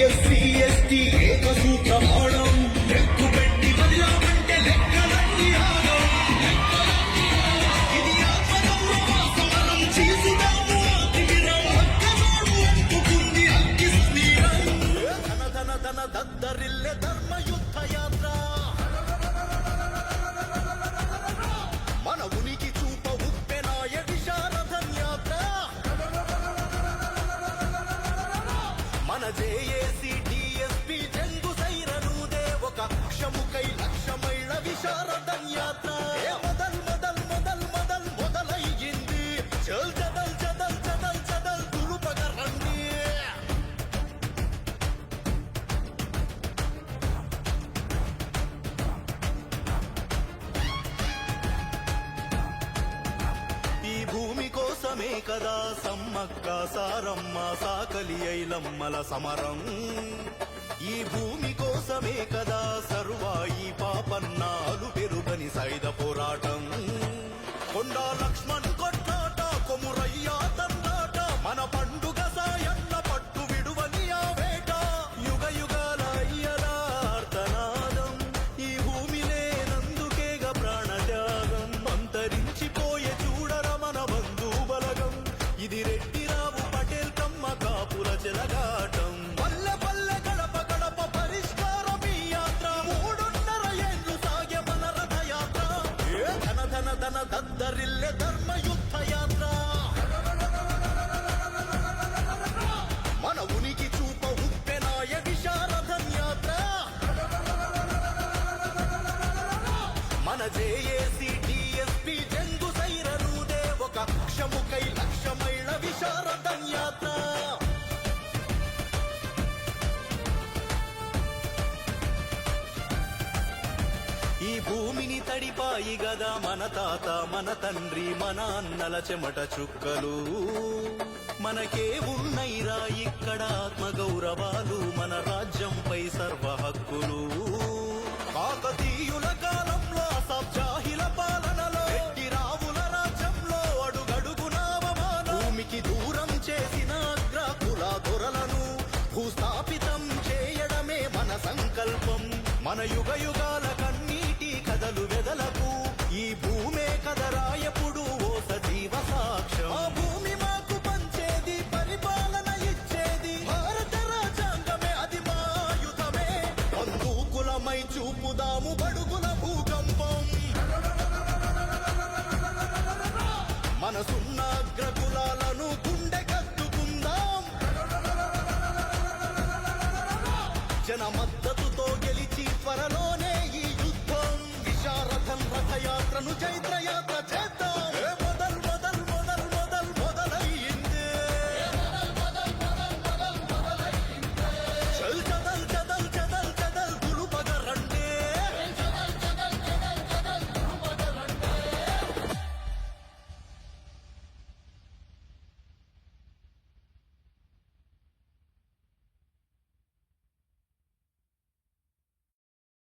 SC ST ఏకసూత్రమాణం ఎక్కుపెట్టి వదిలామంటే లెక్కలన్నీ ఆగం ఇది ఆత్మగౌరవ సమరం చేసుదాము అతిగిరం అక్కనాడు అంటుకుంది అగ్గి సమీరం ధన ధన ధన దద్దరిల్లె ధర్మయుద్ధ యాత్ర మన ఉనికి చూప ఉప్పెనాయ విశారథన్ యాత్ర మన జేఏసీ డిఎస్పీ జంగు సైరనుదే ఒక క్షముకై లక్ష్యమైళ విశారదన్ యాత్ర మొదల్ మొదల్ మొదల్ మొదల్ మొదలయ్యింది చల్ చదల్ చదల్ చదల్ చదల్ తులుపగ రండి ఈ భూమి కోసమే కదా సమ్మక్క సారమ్మ సాకలి ఐలమ్మల సమరం ఈ భూమి కోసమే కదా సర్వాయి పాపన్నాలు పెరుగని సైద పోరాటం కొండా లక్ష్మణ్ కొట్లాట కొమురయ్య తండాట మన పండుగ సాయన్న పట్టు విడువని ఆ వేట యుగ యుగాల అయ్యలార్తనాదం ఈ భూమి లేనందుకేగ ప్రాణత్యాగం అంతరించిపోయే చూడర మన బంధు బలగం ఇది రెడ్డిరావు పటేల్ కమ్మ కాపుల చెలగాటం పల్లె పల్లె గడప గడప పరిష్కారం ఈ యాత్ర 3.5 ఏళ్లు సాగే మన రథయాత్ర ధన ధన ధన దద్దరిల్లె ధర్మయుద్ధ యాత్ర మన ఉనికి చూప ఉప్పెనాయ విశారథన్ యాత్ర మన జేఏసీ డిఎస్పీ జంగు సైరనుదే ఒక క్షముకై లక్ష్యమైళ విశారదన్ యాత్ర ఈ భూమిని తడిపాయి గదా మన తాత మన తండ్రి మన అన్నల చెమట చుక్కలు మనకే ఉన్నైరా ఇక్కడ ఆత్మగౌరవాలు మన రాజ్యంపై సర్వ హక్కులు కాకతీయుల కాలంలో సబ్జాహిల పాలనలో రెడ్డి రావుల రాజ్యంలో అడుగడుగునావమానం భూమికి దూరం చేసిన అగ్రకుల దొరలను భూస్థాపితం చేయడమే మన సంకల్పం మన యుగ యుగాల కన్నీటి కథలు వెదలకు ఈ భూమే కదరాయపుడు ఓ సజీవ సాక్ష్యం ఆ భూమి మాకు పంచేది పరిపాలన ఇచ్చేది భారత రాజ్యాంగమే అది మా ఆయుధమే బంధుకులమై చూపుదాము బడుగుల భూకంపం మనసున్న అగ్రకులాలను గుండె కత్తుకుందాం జన మద్దతుతో గెలిచి త్వరలోనే ఈ యుద్ధం విశారథన్ రథయాత్రను జయ